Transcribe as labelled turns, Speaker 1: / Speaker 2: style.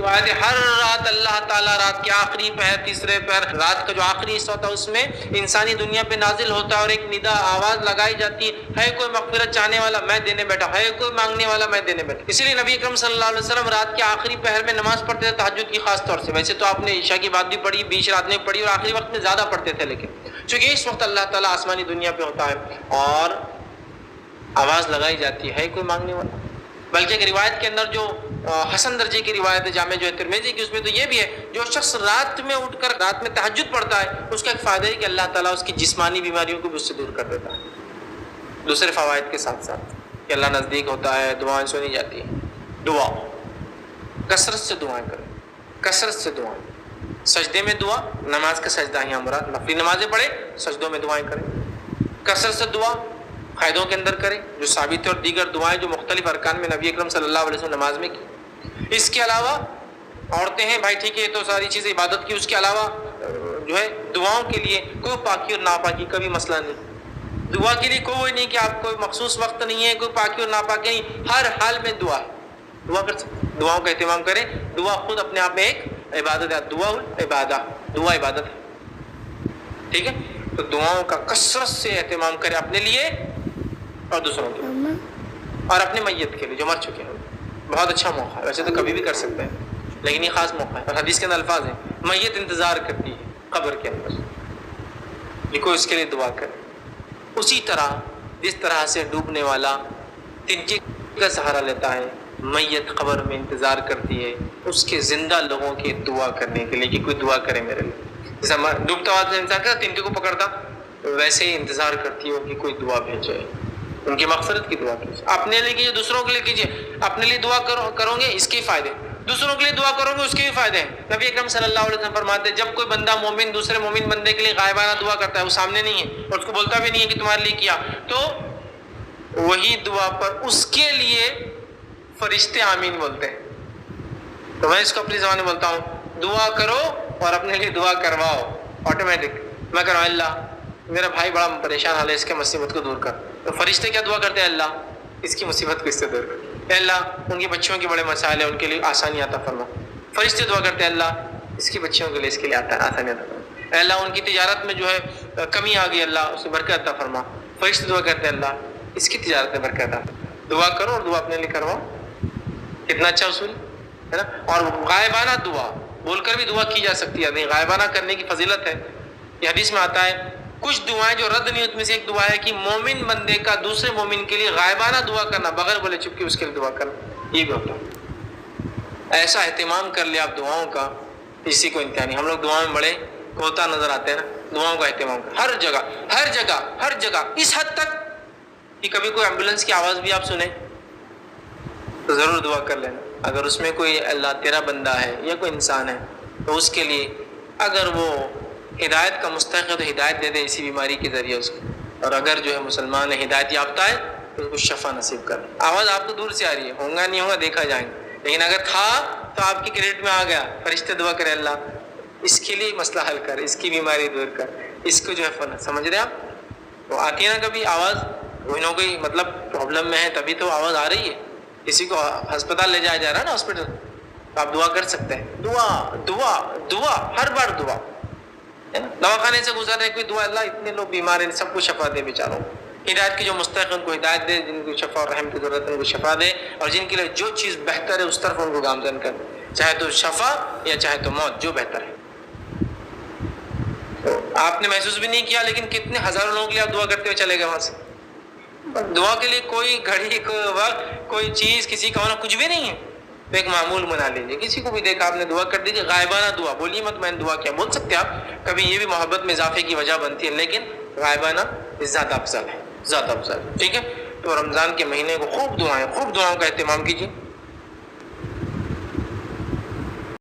Speaker 1: روایت ہر رات اللہ تعالیٰ رات کے آخری پہر تیسرے پہر رات کا جو آخری حصہ ہوتا ہے اس میں انسانی دنیا پہ نازل ہوتا ہے اور ایک ندا آواز لگائی جاتی ہے کوئی مغفرت چاہنے والا میں دینے بیٹھا، ہے کوئی مانگنے والا میں دینے بیٹھا. اسی لیے نبی اکرم صلی اللہ علیہ وسلم رات کے آخری پہر میں نماز پڑھتے تھے تہجد کی خاص طور سے. ویسے تو آپ نے عشاء کی بات بھی پڑھی، بیچ رات میں پڑھی اور آخری وقت میں زیادہ پڑھتے تھے، لیکن چونکہ اس وقت اللہ تعالیٰ آسمانی دنیا پہ ہوتا ہے اور آواز لگائی جاتی ہے کوئی مانگنے والا. بلکہ ایک روایت کے اندر جو حسن درجے کی روایت ہے جامع جو ہے ترمذی کی، اس میں تو یہ بھی ہے جو شخص رات میں اٹھ کر رات میں تہجد پڑھتا ہے اس کا ایک فائدہ ہے کہ اللہ تعالیٰ اس کی جسمانی بیماریوں کو بھی اس سے دور کر دیتا ہے. دوسرے فوائد کے ساتھ ساتھ کہ اللہ نزدیک ہوتا ہے، دعائیں سنی جاتی ہیں. دعا کثرت سے دعائیں کریں، کثرت سے دعائیں. سجدے میں دعا، نماز کا سجدہ یہاں مراد، نفلی نمازیں پڑھیں سجدوں میں دعائیں کریں. کثرت سے دعا قائدوں کے اندر کریں جو ثابت ہے، اور دیگر دعائیں جو مختلف ارکان میں نبی اکرم صلی اللہ علیہ وسلم نماز میں کی. اس کے علاوہ عورتیں ہیں بھائی ٹھیک ہے یہ تو ساری چیزیں عبادت کی، اس کے علاوہ جو ہے دعاؤں کے لیے کوئی پاکی اور ناپاکی کا بھی مسئلہ نہیں. دعا کے لیے کوئی نہیں کہ آپ کوئی مخصوص وقت نہیں ہے، کوئی پاکی اور ناپاکی نہیں، ہر حال میں دعا دعا کر سکتے. دعاؤں کا اہتمام کریں. دعا خود اپنے آپ میں ایک عبادت ہے. دعا عبادہ، دعا عبادت ہے. ٹھیک ہے، تو دعاؤں کا کثرت سے اہتمام کریں اپنے لیے اور دوسروں کے لیے اور اپنے میت کے لیے جو مر چکے ہیں. بہت اچھا موقع ہے، ویسے تو کبھی بھی کر سکتے ہیں لیکن یہ خاص موقع ہے. اور حدیث کے اندر الفاظ ہیں میت انتظار کرتی ہے قبر کے اندر، لکھو اس کے لیے دعا کرے. اسی طرح جس طرح سے ڈوبنے والا تنکے کا سہارا لیتا ہے، میت قبر میں انتظار کرتی ہے اس کے زندہ لوگوں کی دعا کرنے کے لیے کہ کوئی دعا کرے میرے لیے. جیسا ڈوبتا ہوا انسان کا تنکے کو پکڑتا ویسے ہی انتظار کرتی ہو کہ کوئی دعا بھیجے، ان کی مغفرت کی دعا کیجیے. اپنے لیے کیجیے، دوسروں کے لیے کیجیے. اپنے لیے دعا کرو گے اس کے فائدے، دوسروں کے لیے دعا کرو گے اس کے بھی فائدے ہیں. نبی اکرم صلی اللہ علیہ وسلم فرماتے ہیں جب کوئی بندہ مومن دوسرے مومن بندے کے لیے غائبانہ دعا کرتا ہے، وہ سامنے نہیں ہے اور اس کو بولتا بھی نہیں ہے کہ تمہارے لیے کیا، تو وہی دعا پر اس کے لیے فرشتے آمین بولتے ہیں. تو میں اس کو اپنی زبان میں بولتا ہوں دعا کرو اور اپنے لیے دعا کرواؤ آٹومیٹک. میں کہہ رہا ہوں اللہ میرا بھائی بڑا پریشان حال ہے، اس کے مصیبت کو دور کر. تو فرشتے کیا دعا کرتے ہیں؟ اللہ اس کی مصیبت کو اس سے دور کر. اے اللہ ان کی بچیوں کے بڑے مسائل ہیں ان کے لیے آسانی عطا فرما. فرشتے دعا کرتے ہیں اللہ اس کی بچیوں کے لیے اس کے لیے آسانی عطا فرما. اے اللہ ان کی تجارت میں جو ہے کمی آ گئی، اللہ اسے برکت عطا فرما. فرشتے دعا کرتے ہیں اللہ اس کی تجارت میں برکت عطا فرما. دعا کرو اور دعا اپنے لیے کرواؤ. کتنا اچھا اصول ہے نا. اور غائبانہ دعا بول کر بھی دعا کی جا سکتی ہے، نہیں غائبانہ کرنے کی فضیلت ہے. یہ حدیث میں آتا ہے کچھ دعائیں جو رد نہیں ہوتی، میں سے ایک دعا ہے کہ مومن بندے کا دوسرے مومن کے لیے غائبانہ دعا کرنا بغیر بولے چپ کے اس کے لیے دعا کرنا، یہ بھی ہوتا ہے. ایسا اہتمام کر لیا آپ دعاؤں کا اسی کو انتہا نہیں. ہم لوگ دعاؤں میں بڑے ہوتا نظر آتے ہیں نا. دعاؤں کا اہتمام کر ہر جگہ ہر جگہ ہر جگہ، اس حد تک کہ کبھی کوئی ایمبولینس کی آواز بھی آپ سنیں تو ضرور دعا کر لینا. اگر اس میں کوئی اللہ تیرا بندہ ہے یا کوئی انسان ہے تو اس کے لیے اگر وہ ہدایت کا مستحق ہے تو ہدایت دے دے اسی بیماری کے ذریعے اس کو. اور اگر جو ہے مسلمان ہے ہدایت یافتہ ہے تو اس کو شفا نصیب کر. آواز آپ کو دور سے آ رہی ہے، ہوگا نہیں ہوگا دیکھا جائیں گے، لیکن اگر تھا تو آپ کی کریڈٹ میں آ گیا. فرشتے دعا کرے اللہ اس کے لیے مسئلہ حل کر، اس کی بیماری دور کر، اس کو جو ہے فن. سمجھ رہے آپ؟ وہ آتی ہے نا کبھی آواز، کوئی نہ کوئی مطلب پرابلم میں ہے تبھی تو آواز آ رہی ہے. کسی کو ہسپتال لے جایا جا رہا ہے نا ہاسپٹل، تو آپ دعا کر سکتے ہیں. دعا دعا دعا ہر بار دعا ہے نا. دواخانے سے گزر رہے کوئی دعا اللہ اتنے لوگ بیمار ہیں سب کو شفا دے بیچاروں. ہدایت کی جو مستحق ان کو ہدایت دے، جن کو شفا اور رحم کی ضرورت ہے ان کو شفا دے، اور جن کے لیے جو چیز بہتر ہے اس طرف ان کو گامزن کر دے، چاہے تو شفا یا چاہے تو موت، جو بہتر ہے. تو آپ نے محسوس بھی نہیں کیا لیکن کتنے ہزاروں لوگوں کے لیے آپ دعا کرتے ہوئے چلے گئے وہاں سے. دعا کے لیے کوئی گھڑی کوئی وقت کوئی چیز کسی کا ہونا کچھ بھی نہیں ہے. تو ایک معمول بنا لیجیے. کسی کو بھی دیکھا آپ نے دعا کر دیجیے. غائبانہ دعا بولیے مت میں نے دعا کیا، بول سکتے آپ، کبھی یہ بھی محبت میں اضافے کی وجہ بنتی ہے، لیکن غائبانہ زیادہ افضل ہے، زیادہ افضل. ٹھیک ہے. تو رمضان کے مہینے کو خوب دعاؤں کا اہتمام کیجیے.